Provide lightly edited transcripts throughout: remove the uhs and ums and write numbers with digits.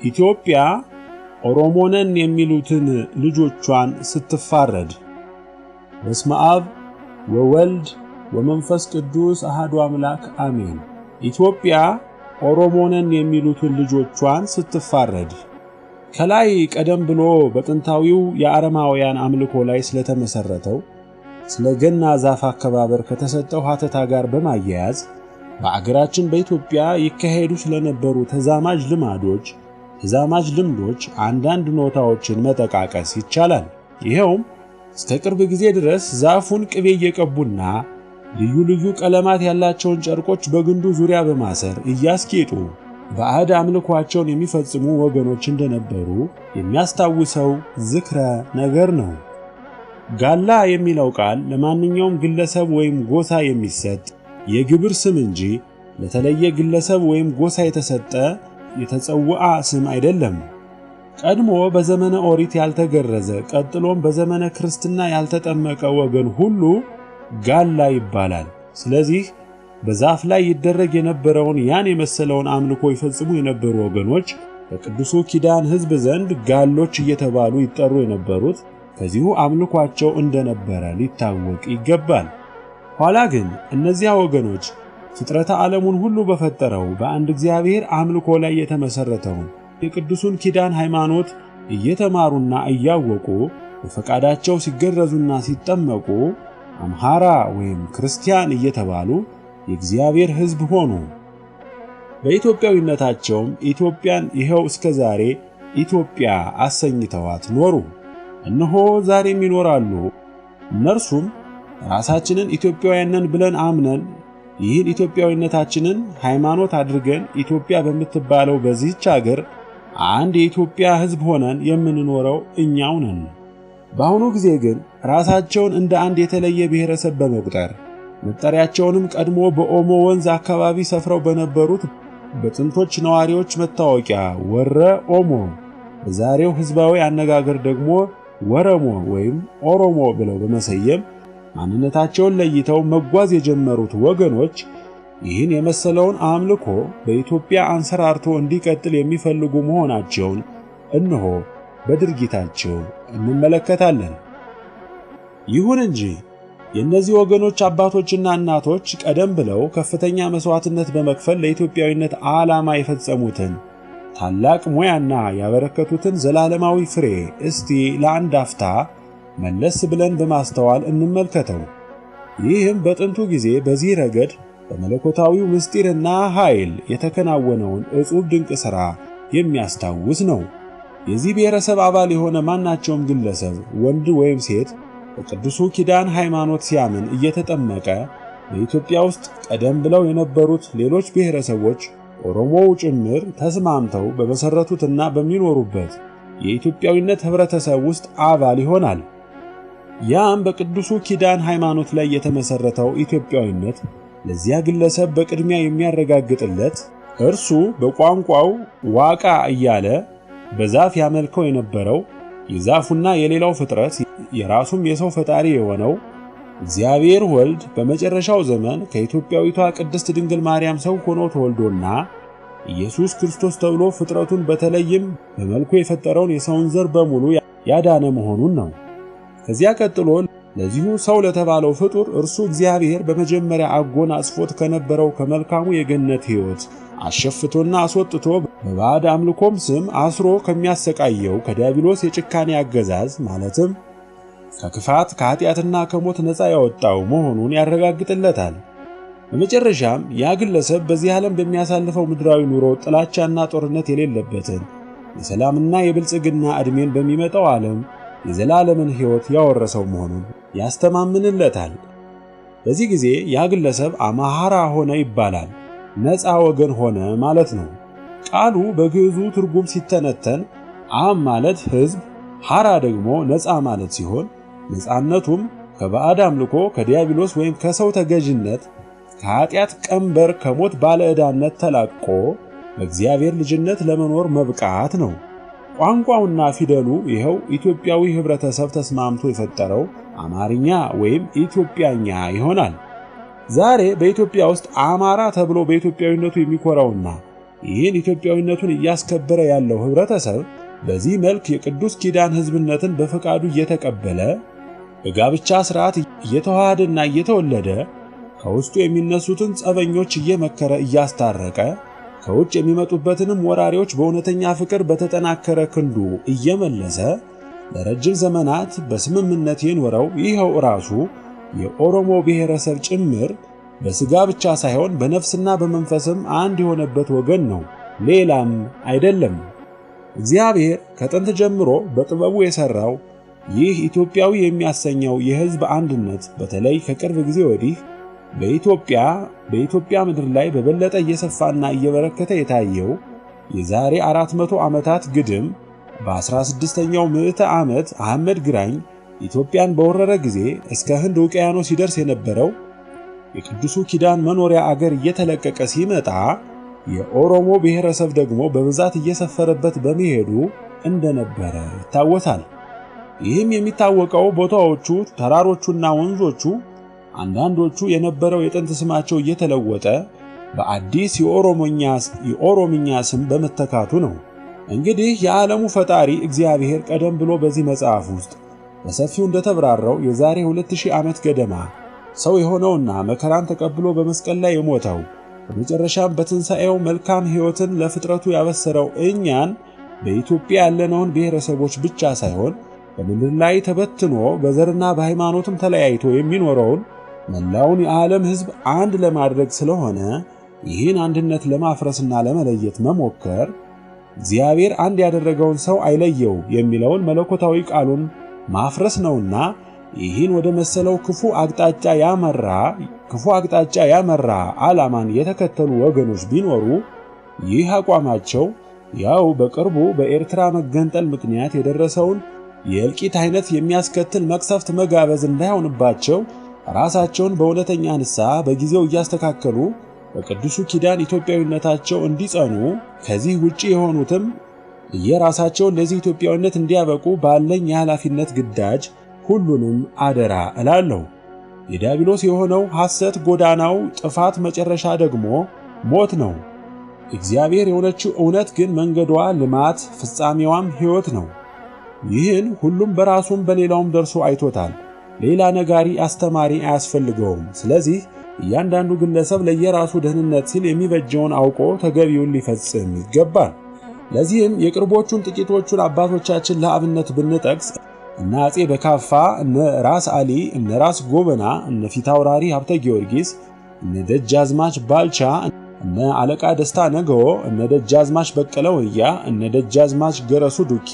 ኢትዮጵያ ኦሮሞነን የሚሉትን ልጆቿን ስትፋረድ። በስመ አብ ወወልድ ወመንፈስ ቅዱስ አሐዱ አምላክ አሜን። ኢትዮጵያ ኦሮሞነን የሚሉትን ልጆቿን ስትፋረድ። ከላይ ቀደም ብሎ በጥንታዊው የአረማውያን አምልኮ ላይ ስለተመሰረተው ስለ ገና ዛፍ አከባበር ከተሰጠው ሐተታ ጋር በማያያዝ በአገራችን በኢትዮጵያ ይካሄዱ ስለነበሩ ተዛማጅ ልምዶች አንዳንድ ኖታዎችን መጠቃቀስ ይቻላል። ይሄውም እስከ ቅርብ ጊዜ ድረስ ዛፉን ቅቤ እየቀቡና ልዩ ቀለማት ያላቸውን ጨርቆች በግንዱ ዙሪያ በማሰር እያስጌጡ ባዕድ አምልኮአቸውን የሚፈጽሙ ወገኖች እንደነበሩ የሚያስታውሰው ዝክረ ነገር ነው። ጋላ የሚለው ቃል ለማንኛውም ግለሰብ ወይም ጎሳ የሚሰጥ የግብር ስም እንጂ ለተለየ ግለሰብ ወይም ጎሳ የተሰጠ የተጸውዓ ስም አይደለም። ቀድሞ በዘመነ ኦሪት ያልተገረዘ ቀጥሎም በዘመነ ክርስትና ያልተጠመቀ ወገን ሁሉ ጋላ ይባላል። ስለዚህ በዛፍ ላይ ይደረግ የነበረውን ያን የመሰለውን አምልኮ ይፈጽሙ የነበሩ ወገኖች በቅዱሱ ኪዳን ሕዝብ ዘንድ ጋሎች እየተባሉ ይጠሩ የነበሩት ከዚሁ አምልኮአቸው እንደነበረ ሊታወቅ ይገባል። ኋላ ግን እነዚያ ወገኖች ፍጥረተ ዓለሙን ሁሉ በፈጠረው በአንድ እግዚአብሔር አምልኮ ላይ የተመሰረተውን የቅዱሱን ኪዳን ሃይማኖት እየተማሩና እያወቁ በፈቃዳቸው ሲገረዙና ሲጠመቁ አምሃራ ወይም ክርስቲያን እየተባሉ የእግዚአብሔር ሕዝብ ሆኑ። በኢትዮጵያዊነታቸውም ኢትዮጵያን ይኸው እስከ ዛሬ ኢትዮጵያ አሰኝተዋት ኖሩ። እነሆ ዛሬም ይኖራሉ። እነርሱም ራሳችንን ኢትዮጵያውያንን ብለን አምነን ይህን ኢትዮጵያዊነታችንን ሃይማኖት አድርገን ኢትዮጵያ በምትባለው በዚህች አገር አንድ የኢትዮጵያ ሕዝብ ሆነን የምንኖረው እኛው ነን። በአሁኑ ጊዜ ግን ራሳቸውን እንደ አንድ የተለየ ብሔረሰብ በመቁጠር መጠሪያቸውንም ቀድሞ በኦሞ ወንዝ አካባቢ ሰፍረው በነበሩት በጥንቶች ነዋሪዎች መታወቂያ ወረ ኦሞ፣ በዛሬው ሕዝባዊ አነጋገር ደግሞ ወረሞ ወይም ኦሮሞ ብለው በመሰየም ማንነታቸውን ለይተው መጓዝ የጀመሩት ወገኖች ይህን የመሰለውን አምልኮ በኢትዮጵያ አንሰራርቶ እንዲቀጥል የሚፈልጉ መሆናቸውን እነሆ በድርጊታቸው እንመለከታለን። ይሁን እንጂ የእነዚህ ወገኖች አባቶችና እናቶች ቀደም ብለው ከፍተኛ መስዋዕትነት በመክፈል ለኢትዮጵያዊነት ዓላማ የፈጸሙትን ታላቅ ሙያና ያበረከቱትን ዘላለማዊ ፍሬ እስቲ ለአንድ አፍታ መለስ ብለን በማስተዋል እንመልከተው። ይህም በጥንቱ ጊዜ በዚህ ረገድ በመለኮታዊው ምስጢርና ኃይል የተከናወነውን እጹብ ድንቅ ሥራ የሚያስታውስ ነው። የዚህ ብሔረሰብ አባል የሆነ ማናቸውም ግለሰብ ወንድ ወይም ሴት በቅዱሱ ኪዳን ሃይማኖት ሲያምን እየተጠመቀ በኢትዮጵያ ውስጥ ቀደም ብለው የነበሩት ሌሎች ብሔረሰቦች ኦሮሞው ጭምር ተስማምተው በመሰረቱትና በሚኖሩበት የኢትዮጵያዊነት ህብረተሰብ ውስጥ አባል ይሆናል። ያም በቅዱሱ ኪዳን ሃይማኖት ላይ የተመሰረተው ኢትዮጵያዊነት ለዚያ ግለሰብ በቅድሚያ የሚያረጋግጥለት እርሱ በቋንቋው ዋቃ እያለ በዛፍ ያመልከው የነበረው የዛፉና የሌላው ፍጥረት የራሱም የሰው ፈጣሪ የሆነው እግዚአብሔር ወልድ በመጨረሻው ዘመን ከኢትዮጵያዊቷ ቅድስት ድንግል ማርያም ሰው ሆኖ ተወልዶና ኢየሱስ ክርስቶስ ተብሎ ፍጥረቱን በተለይም በመልኩ የፈጠረውን የሰውን ዘር በሙሉ ያዳነ መሆኑን ነው። ከዚያ ቀጥሎ ለዚሁ ሰው ለተባለው ፍጡር እርሱ እግዚአብሔር በመጀመሪያ አጎናጽፎት ከነበረው ከመልካሙ የገነት ሕይወት አሸፍቶና አስወጥቶ በባዕድ አምልኮም ስም አስሮ ከሚያሰቃየው ከዲያብሎስ የጭካኔ አገዛዝ ማለትም ከክፋት ከኃጢአትና ከሞት ነፃ ያወጣው መሆኑን ያረጋግጥለታል። በመጨረሻም ያ ግለሰብ በዚህ ዓለም በሚያሳልፈው ምድራዊ ኑሮ ጥላቻና ጦርነት የሌለበትን የሰላምና የብልጽግና ዕድሜን በሚመጣው ዓለም የዘላለምን ሕይወት ያወረሰው መሆኑን ያስተማምንለታል። በዚህ ጊዜ ያ ግለሰብ አማሃራ ሆነ ይባላል። ነፃ ወገን ሆነ ማለት ነው። ቃሉ በግዕዙ ትርጉም ሲተነተን አም ማለት ሕዝብ፣ ሃራ ደግሞ ነፃ ማለት ሲሆን ነፃነቱም ከባዕድ አምልኮ ከዲያብሎስ ወይም ከሰው ተገዥነት ከኃጢአት ቀንበር ከሞት ባለዕዳነት ተላቆ በእግዚአብሔር ልጅነት ለመኖር መብቃት ነው። ቋንቋውና ፊደሉ ይኸው ኢትዮጵያዊ ህብረተሰብ ተስማምቶ የፈጠረው አማርኛ ወይም ኢትዮጵያኛ ይሆናል። ዛሬ በኢትዮጵያ ውስጥ አማራ ተብሎ በኢትዮጵያዊነቱ የሚኮራውና ይህን ኢትዮጵያዊነቱን እያስከበረ ያለው ህብረተሰብ በዚህ መልክ የቅዱስ ኪዳን ህዝብነትን በፈቃዱ እየተቀበለ በጋብቻ ሥርዓት እየተዋሃደና እየተወለደ ከውስጡ የሚነሱትን ጸበኞች እየመከረ እያስታረቀ ከውጭ የሚመጡበትንም ወራሪዎች በእውነተኛ ፍቅር በተጠናከረ ክንዱ እየመለሰ ለረጅም ዘመናት በስምምነት የኖረው ይኸው ራሱ የኦሮሞ ብሔረሰብ ጭምር በሥጋ ብቻ ሳይሆን በነፍስና በመንፈስም አንድ የሆነበት ወገን ነው፣ ሌላም አይደለም። እግዚአብሔር ከጥንት ጀምሮ በጥበቡ የሠራው ይህ ኢትዮጵያዊ የሚያሰኘው የሕዝብ አንድነት በተለይ ከቅርብ ጊዜ ወዲህ በኢትዮጵያ ምድር ላይ በበለጠ እየሰፋና እየበረከተ የታየው የዛሬ 400 ዓመታት ግድም በ16ኛው ምዕተ ዓመት አህመድ ግራኝ ኢትዮጵያን በወረረ ጊዜ እስከ ህንድ ውቅያኖስ ሲደርስ የነበረው የቅዱሱ ኪዳን መኖሪያ አገር እየተለቀቀ ሲመጣ የኦሮሞ ብሔረሰብ ደግሞ በብዛት እየሰፈረበት በመሄዱ እንደነበረ ይታወሳል። ይህም የሚታወቀው ቦታዎቹ፣ ተራሮቹና ወንዞቹ አንዳንዶቹ የነበረው የጥንት ስማቸው እየተለወጠ በአዲስ የኦሮምኛ ስም በመተካቱ ነው። እንግዲህ የዓለሙ ፈጣሪ እግዚአብሔር ቀደም ብሎ በዚህ መጽሐፍ ውስጥ በሰፊው እንደተብራራው የዛሬ 2000 ዓመት ገደማ ሰው የሆነውና መከራን ተቀብሎ በመስቀል ላይ የሞተው በመጨረሻም በትንሣኤው መልካም ሕይወትን ለፍጥረቱ ያበሰረው እኛን በኢትዮጵያ ያለነውን ብሔረሰቦች ብቻ ሳይሆን በምድር ላይ ተበትኖ በዘርና በሃይማኖትም ተለያይቶ የሚኖረውን መላውን የዓለም ሕዝብ አንድ ለማድረግ ስለሆነ ይህን አንድነት ለማፍረስና ለመለየት መሞከር እግዚአብሔር አንድ ያደረገውን ሰው አይለየው የሚለውን መለኮታዊ ቃሉን ማፍረስ ነውና ይህን ወደ መሰለው ክፉ አቅጣጫ ያመራ ዓላማን የተከተሉ ወገኖች ቢኖሩ ይህ አቋማቸው ያው በቅርቡ በኤርትራ መገንጠል ምክንያት የደረሰውን የእልቂት አይነት የሚያስከትል መቅሰፍት መጋበዝ እንዳይሆንባቸው ራሳቸውን በእውነተኛ ንስሐ በጊዜው እያስተካከሉ በቅዱሱ ኪዳን ኢትዮጵያዊነታቸው እንዲጸኑ ከዚህ ውጪ የሆኑትም የራሳቸውን ለዚህ ኢትዮጵያዊነት እንዲያበቁ ባለኝ የኃላፊነት ግዳጅ ሁሉንም አደራ እላለሁ። የዲያብሎስ የሆነው ሐሰት ጎዳናው ጥፋት መጨረሻ ደግሞ ሞት ነው። እግዚአብሔር የሆነችው እውነት ግን መንገዷ ልማት ፍጻሜዋም ሕይወት ነው። ይህን ሁሉም በራሱም በሌላውም ደርሶ አይቶታል። ሌላ ነጋሪ አስተማሪ አያስፈልገውም። ስለዚህ እያንዳንዱ ግለሰብ ለየራሱ ደህንነት ሲል የሚበጀውን አውቆ ተገቢውን ሊፈጽም ይገባል። ለዚህም የቅርቦቹን ጥቂቶቹን አባቶቻችን ለአብነት ብንጠቅስ እነ አፄ በካፋ፣ እነ ራስ አሊ፣ እነ ራስ ጎበና፣ እነ ፊታውራሪ ሀብተ ጊዮርጊስ፣ እነ ደጃዝማች ባልቻ፣ እነ አለቃ ደስታ ነገዎ፣ እነ ደጃዝማች በቀለ ወያ፣ እነ ደጃዝማች ገረሱ ዱኪ፣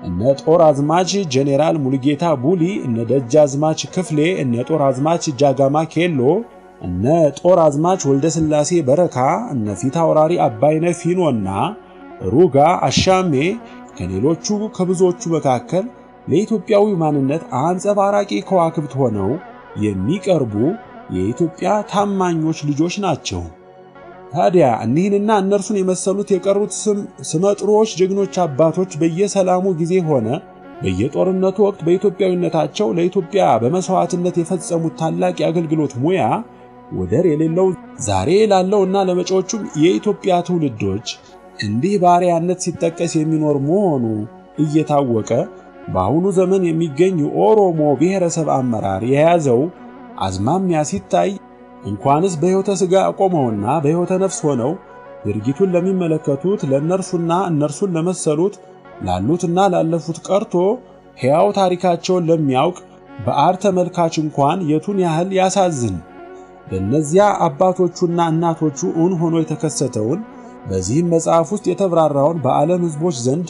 እነ ጦር አዝማች ጄኔራል ሙሉጌታ ቡሊ፣ እነ ደጃዝማች ክፍሌ፣ እነ ጦር አዝማች ጃጋማ ኬሎ፣ እነ ጦር አዝማች ወልደ ስላሴ በረካ፣ እነ ፊታውራሪ አባይነ ፊኖና ሩጋ አሻሜ ከሌሎቹ ከብዙዎቹ መካከል ለኢትዮጵያዊ ማንነት አንጸባራቂ ከዋክብት ሆነው የሚቀርቡ የኢትዮጵያ ታማኞች ልጆች ናቸው። ታዲያ እኒህንና እነርሱን የመሰሉት የቀሩት ስመጥሮች ጀግኖች አባቶች በየሰላሙ ጊዜ ሆነ በየጦርነቱ ወቅት በኢትዮጵያዊነታቸው ለኢትዮጵያ በመስዋዕትነት የፈጸሙት ታላቅ የአገልግሎት ሙያ ወደር የሌለው ዛሬ ላለውና ለመጪዎቹም የኢትዮጵያ ትውልዶች እንዲህ ባሪያነት ሲጠቀስ የሚኖር መሆኑ እየታወቀ በአሁኑ ዘመን የሚገኝ የኦሮሞ ብሔረሰብ አመራር የያዘው አዝማሚያ ሲታይ እንኳንስ በሕይወተ ሥጋ ቆመውና በሕይወተ ነፍስ ሆነው ድርጊቱን ለሚመለከቱት ለእነርሱና እነርሱን ለመሰሉት ላሉትና ላለፉት ቀርቶ ሕያው ታሪካቸውን ለሚያውቅ በአር ተመልካች እንኳን የቱን ያህል ያሳዝን። በእነዚያ አባቶቹና እናቶቹ እውን ሆኖ የተከሰተውን በዚህም መጽሐፍ ውስጥ የተብራራውን በዓለም ሕዝቦች ዘንድ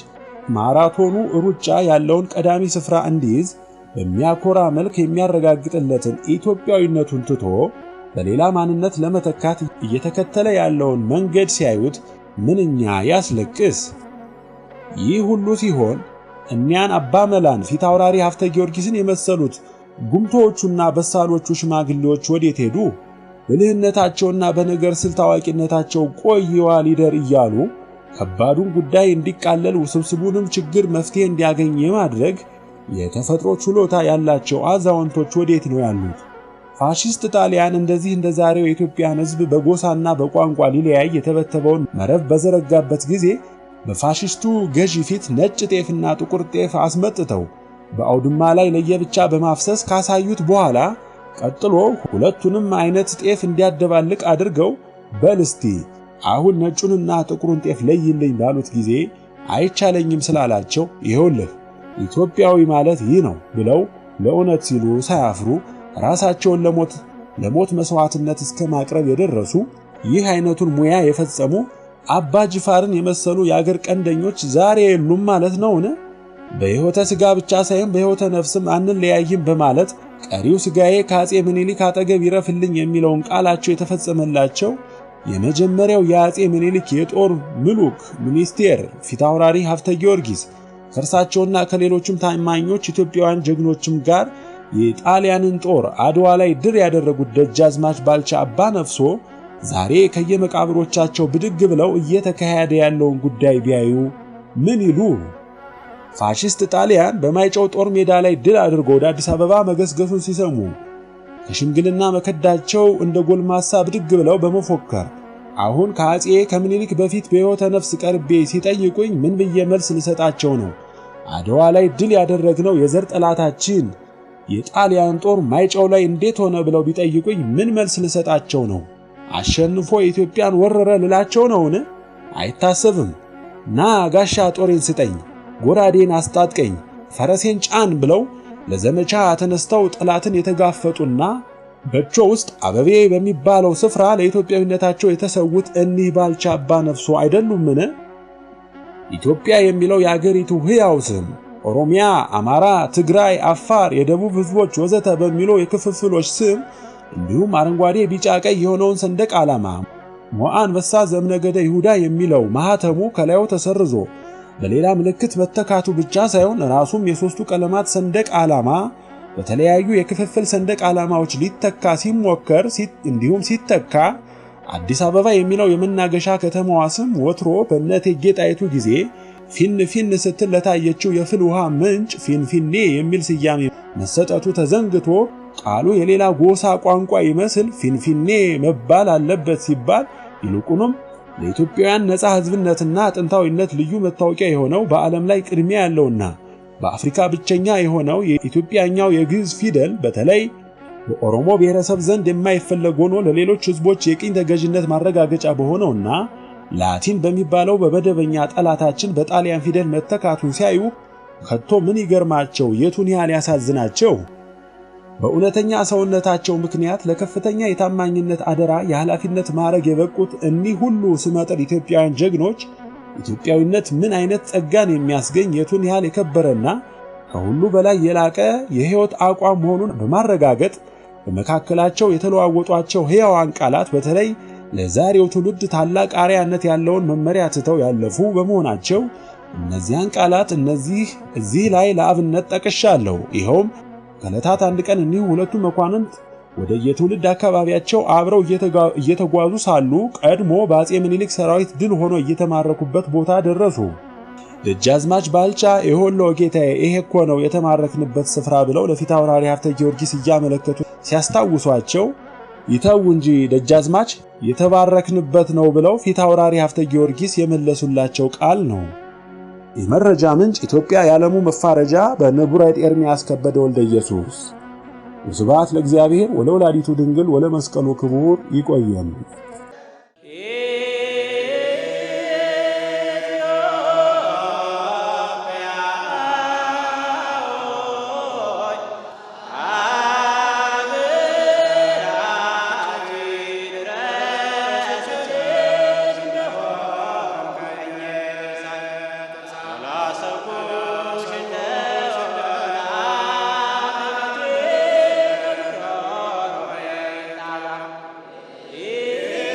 ማራቶኑ ሩጫ ያለውን ቀዳሚ ስፍራ እንዲይዝ በሚያኮራ መልክ የሚያረጋግጥለትን ኢትዮጵያዊነቱን ትቶ በሌላ ማንነት ለመተካት እየተከተለ ያለውን መንገድ ሲያዩት ምንኛ ያስለቅስ። ይህ ሁሉ ሲሆን እኒያን አባመላን ፊታውራሪ ሀብተ ጊዮርጊስን የመሰሉት ጉምቶቹና በሳሎቹ ሽማግሌዎች ወዴት ሄዱ? ብልህነታቸውና በነገር ስልት አዋቂነታቸው ቆይዋ ሊደር እያሉ ከባዱን ጉዳይ እንዲቃለል ውስብስቡንም ችግር መፍትሄ እንዲያገኝ የማድረግ የተፈጥሮ ችሎታ ያላቸው አዛውንቶች ወዴት ነው ያሉት? ፋሺስት ጣሊያን እንደዚህ እንደዛሬው የኢትዮጵያን ሕዝብ በጎሳና በቋንቋ ሊለያይ የተበተበውን መረብ በዘረጋበት ጊዜ በፋሺስቱ ገዢ ፊት ነጭ ጤፍና ጥቁር ጤፍ አስመጥተው በአውድማ ላይ ለየብቻ በማፍሰስ ካሳዩት በኋላ ቀጥሎ ሁለቱንም አይነት ጤፍ እንዲያደባልቅ አድርገው በልስቲ አሁን ነጩንና ጥቁሩን ጤፍ ለይልኝ ባሉት ጊዜ አይቻለኝም ስላላቸው ይኸውልህ ኢትዮጵያዊ ማለት ይህ ነው ብለው ለእውነት ሲሉ ሳያፍሩ ራሳቸውን ለሞት መስዋዕትነት እስከ ማቅረብ የደረሱ ይህ አይነቱን ሙያ የፈጸሙ አባ ጅፋርን የመሰሉ የአገር ቀንደኞች ዛሬ የሉም ማለት ነውን? በሕይወተ ሥጋ ብቻ ሳይሆን በሕይወተ ነፍስም አንለያይም በማለት ቀሪው ሥጋዬ ከአፄ ምኒልክ አጠገብ ይረፍልኝ የሚለውን ቃላቸው የተፈጸመላቸው የመጀመሪያው የአፄ ምኒልክ የጦር ምሉክ ሚኒስቴር ፊታውራሪ ሀብተ ጊዮርጊስ ከእርሳቸውና ከሌሎችም ታማኞች ኢትዮጵያውያን ጀግኖችም ጋር የጣሊያንን ጦር አድዋ ላይ ድል ያደረጉት ደጃዝማች ባልቻ አባ ነፍሶ ዛሬ ከየመቃብሮቻቸው ብድግ ብለው እየተካሄደ ያለውን ጉዳይ ቢያዩ ምን ይሉ? ፋሺስት ጣሊያን በማይጨው ጦር ሜዳ ላይ ድል አድርጎ ወደ አዲስ አበባ መገስገሱን ሲሰሙ ከሽምግልና መከዳቸው እንደ ጎልማሳ ብድግ ብለው በመፎከር አሁን ከአፄ ከምኒልክ በፊት በሕይወተ ነፍስ ቀርቤ ሲጠይቁኝ ምን ብዬ መልስ ልሰጣቸው ነው? አድዋ ላይ ድል ያደረግነው የዘር ጠላታችን የጣሊያን ጦር ማይጨው ላይ እንዴት ሆነ ብለው ቢጠይቁኝ ምን መልስ ልሰጣቸው ነው? አሸንፎ ኢትዮጵያን ወረረ ልላቸው ነውን? አይታሰብም። ና ጋሻ ጦሬን ስጠኝ፣ ጎራዴን አስታጥቀኝ፣ ፈረሴን ጫን ብለው ለዘመቻ ተነስተው ጠላትን የተጋፈጡና በቾ ውስጥ አበቤ በሚባለው ስፍራ ለኢትዮጵያዊነታቸው የተሰዉት እኒህ ባልቻ አባ ነፍሶ አይደሉምን? ኢትዮጵያ የሚለው የአገሪቱ ሕያው ስም ኦሮሚያ፣ አማራ፣ ትግራይ፣ አፋር፣ የደቡብ ሕዝቦች ወዘተ በሚለው የክፍፍሎች ስም እንዲሁም አረንጓዴ፣ ቢጫ፣ ቀይ የሆነውን ሰንደቅ ዓላማ ሞዓ አንበሳ ዘእምነገደ ይሁዳ የሚለው ማህተሙ ከላዩ ተሰርዞ በሌላ ምልክት መተካቱ ብቻ ሳይሆን ራሱም የሶስቱ ቀለማት ሰንደቅ ዓላማ በተለያዩ የክፍፍል ሰንደቅ ዓላማዎች ሊተካ ሲሞከር እንዲሁም ሲተካ አዲስ አበባ የሚለው የመናገሻ ከተማዋ ስም ወትሮ በእቴጌ ጣይቱ ጊዜ ፊን ስትል ለታየችው የፍል ውሃ ምንጭ ፊንፊኔ የሚል ስያሜ መሰጠቱ ተዘንግቶ ቃሉ የሌላ ጎሳ ቋንቋ ይመስል ፊንፊኔ መባል አለበት ሲባል ይልቁንም ለኢትዮጵያውያን ነፃ ሕዝብነትና ጥንታዊነት ልዩ መታወቂያ የሆነው በዓለም ላይ ቅድሚያ ያለውና በአፍሪካ ብቸኛ የሆነው የኢትዮጵያኛው የግዕዝ ፊደል በተለይ በኦሮሞ ብሔረሰብ ዘንድ የማይፈለግ ሆኖ ለሌሎች ሕዝቦች የቅኝ ተገዥነት ማረጋገጫ በሆነውና ላቲን በሚባለው በመደበኛ ጠላታችን በጣሊያን ፊደል መተካቱን ሲያዩ ከቶ ምን ይገርማቸው፣ የቱን ያህል ያሳዝናቸው። በእውነተኛ ሰውነታቸው ምክንያት ለከፍተኛ የታማኝነት አደራ የኃላፊነት ማዕረግ የበቁት እኒህ ሁሉ ስመጥር ኢትዮጵያውያን ጀግኖች ኢትዮጵያዊነት ምን አይነት ጸጋን የሚያስገኝ የቱን ያህል የከበረና ከሁሉ በላይ የላቀ የሕይወት አቋም መሆኑን በማረጋገጥ በመካከላቸው የተለዋወጧቸው ሕያዋን ቃላት በተለይ ለዛሬው ትውልድ ታላቅ አርአያነት ያለውን መመሪያ ትተው ያለፉ በመሆናቸው እነዚያን ቃላት እዚህ ላይ ለአብነት ጠቅሻለሁ። ይኸውም ከዕለታት አንድ ቀን እኒሁ ሁለቱ መኳንንት ወደ የትውልድ አካባቢያቸው አብረው እየተጓዙ ሳሉ ቀድሞ በአፄ ምኒልክ ሰራዊት ድል ሆኖ እየተማረኩበት ቦታ ደረሱ። ደጃዝማች ባልቻ የሆሎ ጌታዬ ይሄ እኮ ነው የተማረክንበት ስፍራ ብለው ለፊታውራሪ ሀብተ ጊዮርጊስ እያመለከቱ ሲያስታውሷቸው ይተው እንጂ ደጃዝማች የተባረክንበት ነው ብለው ፊታውራሪ ሀብተ ጊዮርጊስ የመለሱላቸው ቃል ነው። የመረጃ ምንጭ ኢትዮጵያ የዓለሙ መፋረጃ በነቡራይት ኤርምያስ ከበደ ወልደ ኢየሱስ። ወስብሐት ለእግዚአብሔር ወለወላዲቱ ድንግል ወለመስቀሉ ክቡር። ይቆየን። Yeah.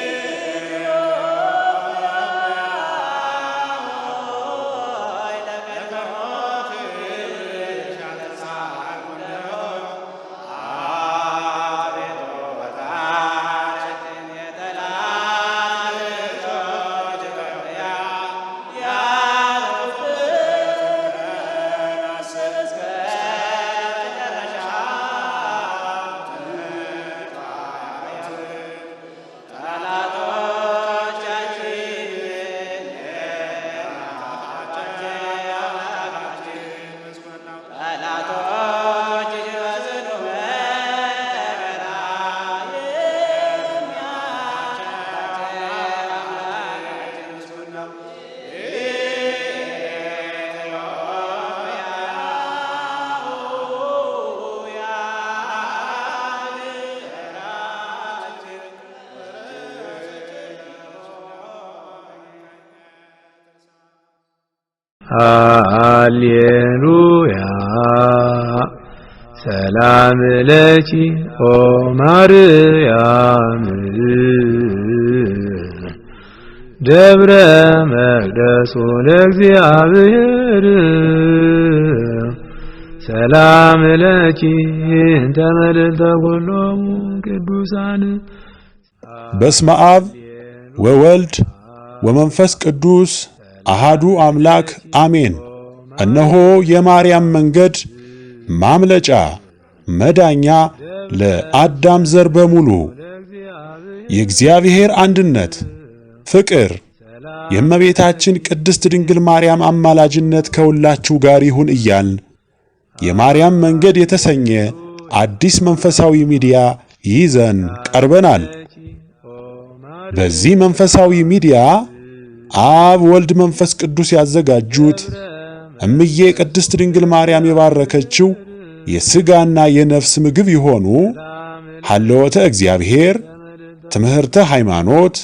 ሃሌሉያ ሰላም ለኪ ኦ ማርያም ደብረ መቅደሱ ለእግዚአብሔር ሰላም ለኪ እንተ መልዕልተ ኩሎሙ ቅዱሳን። በስመ አብ ወወልድ ወመንፈስ ቅዱስ አሃዱ አምላክ አሜን። እነሆ የማርያም መንገድ ማምለጫ መዳኛ ለአዳም ዘር በሙሉ። የእግዚአብሔር አንድነት ፍቅር የእመቤታችን ቅድስት ድንግል ማርያም አማላጅነት ከሁላችሁ ጋር ይሁን እያልን የማርያም መንገድ የተሰኘ አዲስ መንፈሳዊ ሚዲያ ይዘን ቀርበናል። በዚህ መንፈሳዊ ሚዲያ አብ ወልድ መንፈስ ቅዱስ ያዘጋጁት እምዬ ቅድስት ድንግል ማርያም የባረከችው የሥጋና የነፍስ ምግብ የሆኑ ሀልዎተ እግዚአብሔር፣ ትምህርተ ሃይማኖት፣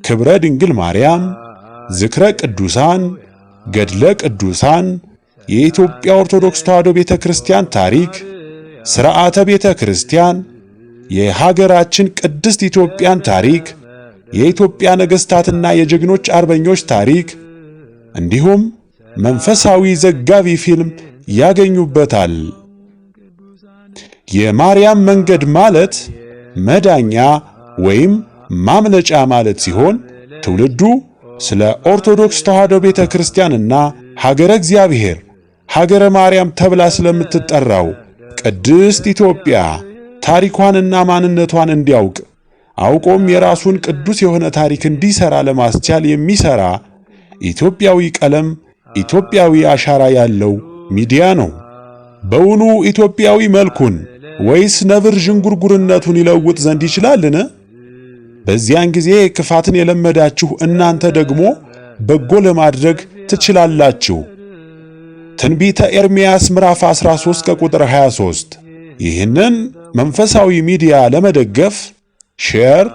ክብረ ድንግል ማርያም፣ ዝክረ ቅዱሳን፣ ገድለ ቅዱሳን፣ የኢትዮጵያ ኦርቶዶክስ ተዋሕዶ ቤተ ክርስቲያን ታሪክ፣ ሥርዓተ ቤተ ክርስቲያን፣ የሀገራችን ቅድስት ኢትዮጵያን ታሪክ፣ የኢትዮጵያ ነገሥታትና የጀግኖች አርበኞች ታሪክ እንዲሁም መንፈሳዊ ዘጋቢ ፊልም ያገኙበታል። የማርያም መንገድ ማለት መዳኛ ወይም ማምለጫ ማለት ሲሆን ትውልዱ ስለ ኦርቶዶክስ ተዋሕዶ ቤተ ክርስቲያንና ሀገረ እግዚአብሔር ሀገረ ማርያም ተብላ ስለምትጠራው ቅድስት ኢትዮጵያ ታሪኳንና ማንነቷን እንዲያውቅ አውቆም የራሱን ቅዱስ የሆነ ታሪክ እንዲሰራ ለማስቻል የሚሰራ ኢትዮጵያዊ ቀለም፣ ኢትዮጵያዊ አሻራ ያለው ሚዲያ ነው። በውኑ ኢትዮጵያዊ መልኩን ወይስ ነብር ዥንጉርጉርነቱን ይለውጥ ዘንድ ይችላልን? በዚያን ጊዜ ክፋትን የለመዳችሁ እናንተ ደግሞ በጎ ለማድረግ ትችላላችሁ። ትንቢተ ኤርምያስ ምዕራፍ 13 ከቁጥር 23። ይህንን መንፈሳዊ ሚዲያ ለመደገፍ ሼር፣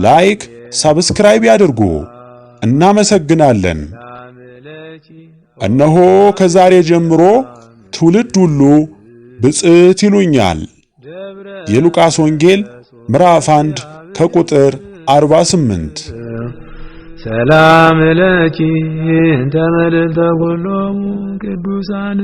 ላይክ፣ ሰብስክራይብ ያድርጉ። እናመሰግናለን። እነሆ ከዛሬ ጀምሮ ትውልድ ሁሉ ብፅዕት ይሉኛል። የሉቃስ ወንጌል ምዕራፍ 1 ከቁጥር 48። ሰላም ለኪ እንተ መልዕልተ ኩሎሙ ቅዱሳን